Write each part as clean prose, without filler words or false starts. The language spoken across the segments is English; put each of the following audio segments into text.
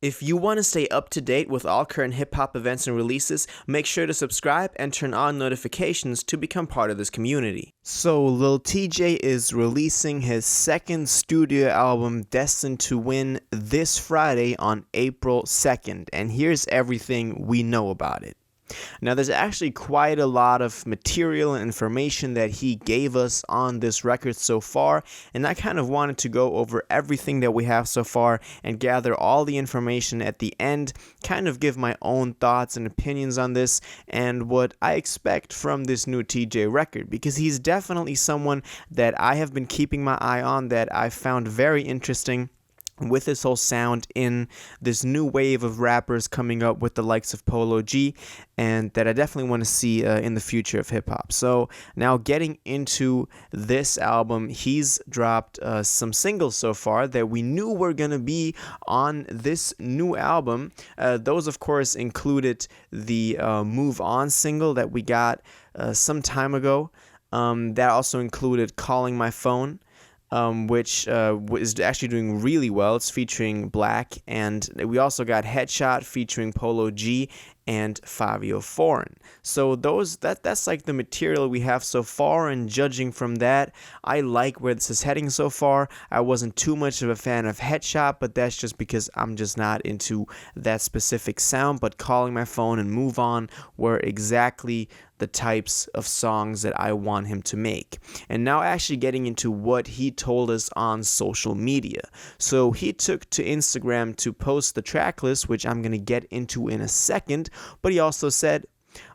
If you want to stay up to date with all current hip hop events and releases, make sure to subscribe and turn on notifications to become part of this community. So, Lil Tjay is releasing his second studio album, Destined to Win, this Friday on April 2nd, and here's everything we know about it. Now, there's actually quite a lot of material and information that he gave us on this record so far, and I kind of wanted to go over everything that we have so far and gather all the information at the end, kind of give my own thoughts and opinions on this and what I expect from this new Tjay record, because he's definitely someone that I have been keeping my eye on, that I found very interesting with this whole sound in this new wave of rappers coming up with the likes of Polo G, and that I definitely want to see in the future of hip-hop. So now getting into this album, he's dropped some singles so far that we knew were going to be on this new album. Those, of course, included the Move On single that we got some time ago. That also included Calling My Phone, which is actually doing really well. It's featuring Black, and we also got Headshot featuring Polo G and Fabio Foreign. So that's like the material we have so far, and judging from that, I like where this is heading so far. I wasn't too much of a fan of Headshot, but that's just because I'm just not into that specific sound. But Calling My Phone and Move On were exactly the types of songs that I want him to make. And now actually getting into what he told us on social media. So he took to Instagram to post the track list, which I'm going to get into in a second, but he also said,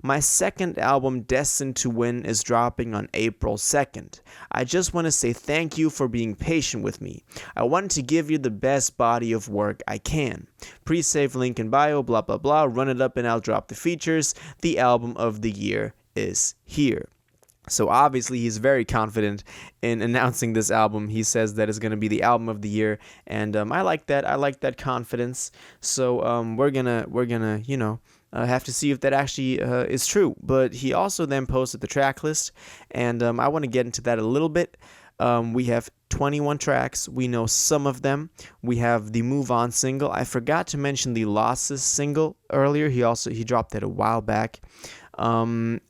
"My second album, Destined to Win, is dropping on April 2nd. I just want to say thank you for being patient with me. I wanted to give you the best body of work I can. Pre-save link in bio, blah blah blah, run it up and I'll drop the features. The album of the year is here." So obviously he's very confident in announcing this album. He says that it's going to be the album of the year, and I like that. I like that confidence. So we're gonna have to see if that actually is true. But he also then posted the track list, and I want to get into that a little bit. We have 21 tracks. We know some of them. We have the Move On single. I forgot to mention the Losses single earlier. He dropped that a while back.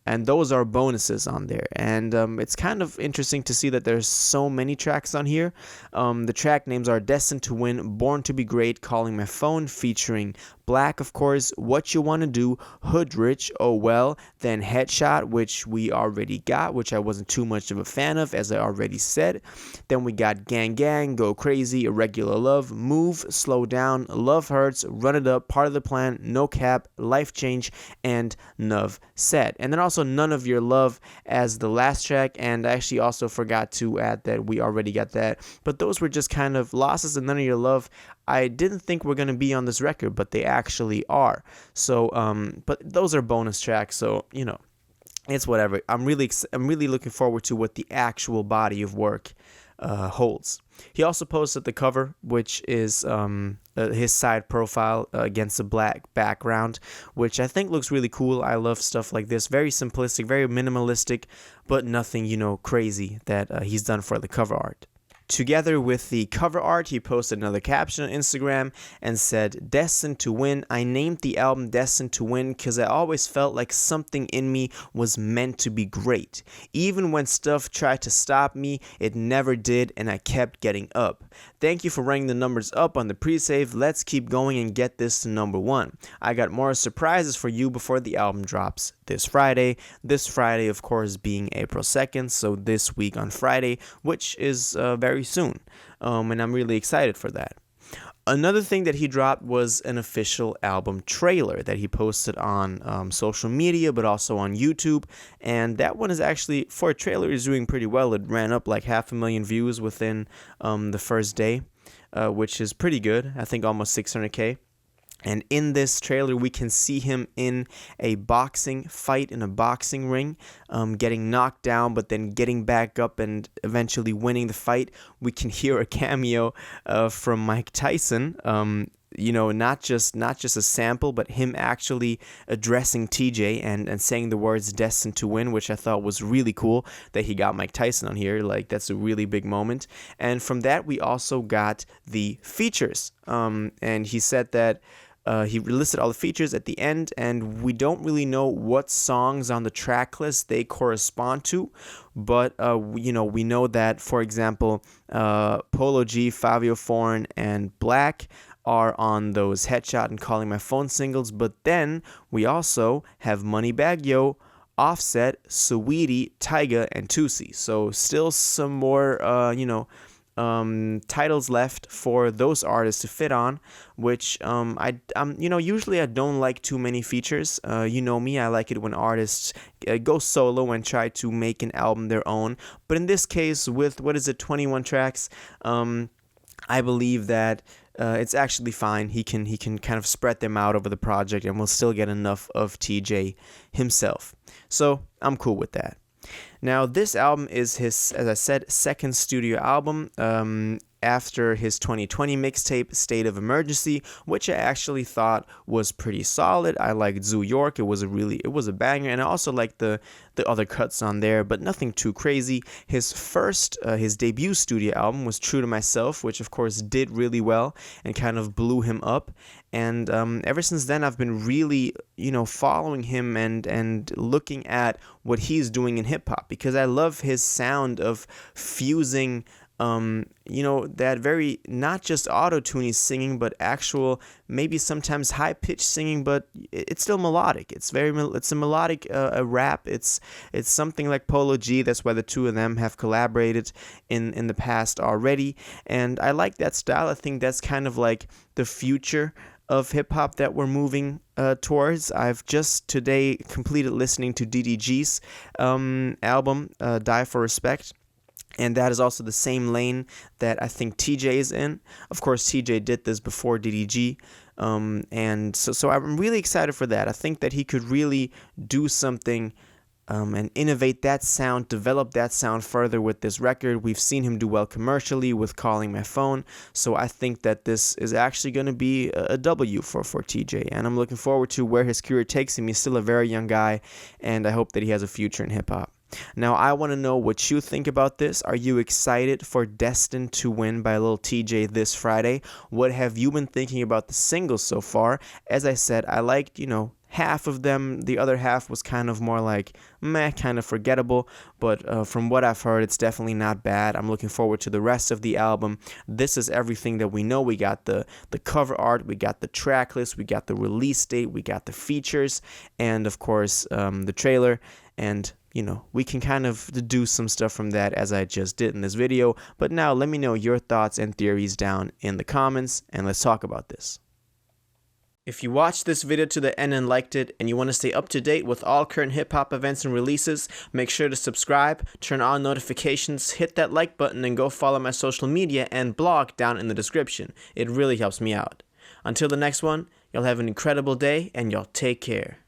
And those are bonuses on there, and it's kind of interesting to see that there's so many tracks on here. The track names are Destined to Win, Born to Be Great, Calling My Phone, featuring Black, of course, What You Wanna Do, Hood Rich, Oh Well, then Headshot, which we already got, which I wasn't too much of a fan of, as I already said. Then we got Gang Gang, Go Crazy, Irregular Love, Move, Slow Down, Love Hurts, Run It Up, Part of the Plan, No Cap, Life Change, and Nuv Said. And then also None of Your Love as the last track, and I actually also forgot to add that we already got that. But those were just kind of Losses and None of Your Love. I didn't think were going to be on this record, but they actually are. So, but those are bonus tracks, so, it's whatever. I'm really looking forward to what the actual body of work holds. He also posted the cover, which is his side profile against a black background, which I think looks really cool. I love stuff like this. Very simplistic, very minimalistic, but nothing, crazy that he's done for the cover art. Together with the cover art, he posted another caption on Instagram and said, "Destined to Win. I named the album Destined to Win because I always felt like something in me was meant to be great. Even when stuff tried to stop me, it never did, and I kept getting up. Thank you for running the numbers up on the pre-save. Let's keep going and get this to number one. I got more surprises for you before the album drops this Friday." This Friday, of course, being April 2nd, so this week on Friday, which is very soon, and I'm really excited for that. Another thing that he dropped was an official album trailer that he posted on social media, but also on YouTube, and that one is actually, for a trailer, is doing pretty well. It ran up like 500,000 views within the first day, which is pretty good. I think almost 600K. And in this trailer, we can see him in a boxing fight in a boxing ring, getting knocked down, but then getting back up and eventually winning the fight. We can hear a cameo from Mike Tyson you know, not just a sample, but him actually addressing TJ and saying the words "Destined to Win," which I thought was really cool that he got Mike Tyson on here. Like, that's a really big moment. And from that, we also got the features. And he said that he listed all the features at the end, and we don't really know what songs on the track list they correspond to, but you know, we know that, for example, Polo G, Fabio Foreign, and Black are on those Headshot and Calling My Phone singles, but then we also have Moneybagg Yo, Offset, Saweetie, Tyga, and Tusi. So still some more, you know, titles left for those artists to fit on, which you know, usually I don't like too many features. You know me, I like it when artists go solo and try to make an album their own. But in this case, with 21 tracks, I believe that it's actually fine. He can kind of spread them out over the project, and we'll still get enough of TJ himself. So I'm cool with that. Now, this album is his, as I said, second studio album after his 2020 mixtape, State of Emergency, which I actually thought was pretty solid. I liked Zoo York. It was a banger, and I also liked the other cuts on there, but nothing too crazy. His debut studio album was True to Myself, which of course did really well and kind of blew him up. And ever since then, I've been really, you know, following him and looking at what he's doing in hip hop, because I love his sound of fusing, you know, that very, not just auto-tuney singing, but actual, maybe sometimes high-pitched singing, but it's still melodic. It's a melodic rap. It's something like Polo G. That's why the two of them have collaborated in the past already, and I like that style. I think that's kind of like the future of hip-hop that we're moving towards. I've just today completed listening to DDG's album, Die for Respect. And that is also the same lane that I think TJ is in. Of course, TJ did this before DDG. And so I'm really excited for that. I think that he could really do something and innovate that sound, develop that sound further with this record. We've seen him do well commercially with Calling My Phone. So I think that this is actually going to be a W for TJ. And I'm looking forward to where his career takes him. He's still a very young guy, and I hope that he has a future in hip-hop. Now, I want to know what you think about this. Are you excited for Destined to Win by Lil Tjay this Friday? What have you been thinking about the singles so far? As I said, I liked, you know, half of them. The other half was kind of more like meh, kind of forgettable, but from what I've heard, it's definitely not bad. I'm looking forward to the rest of the album. This is everything that we know. We got the cover art, we got the track list, we got the release date, we got the features, and of course the trailer. And you know, we can kind of deduce some stuff from that, as I just did in this video. But now let me know your thoughts and theories down in the comments, and let's talk about this. If you watched this video to the end and liked it, and you want to stay up to date with all current hip-hop events and releases, make sure to subscribe, turn on notifications, hit that like button, and go follow my social media and blog down in the description. It really helps me out. Until the next one, y'all have an incredible day, and y'all take care.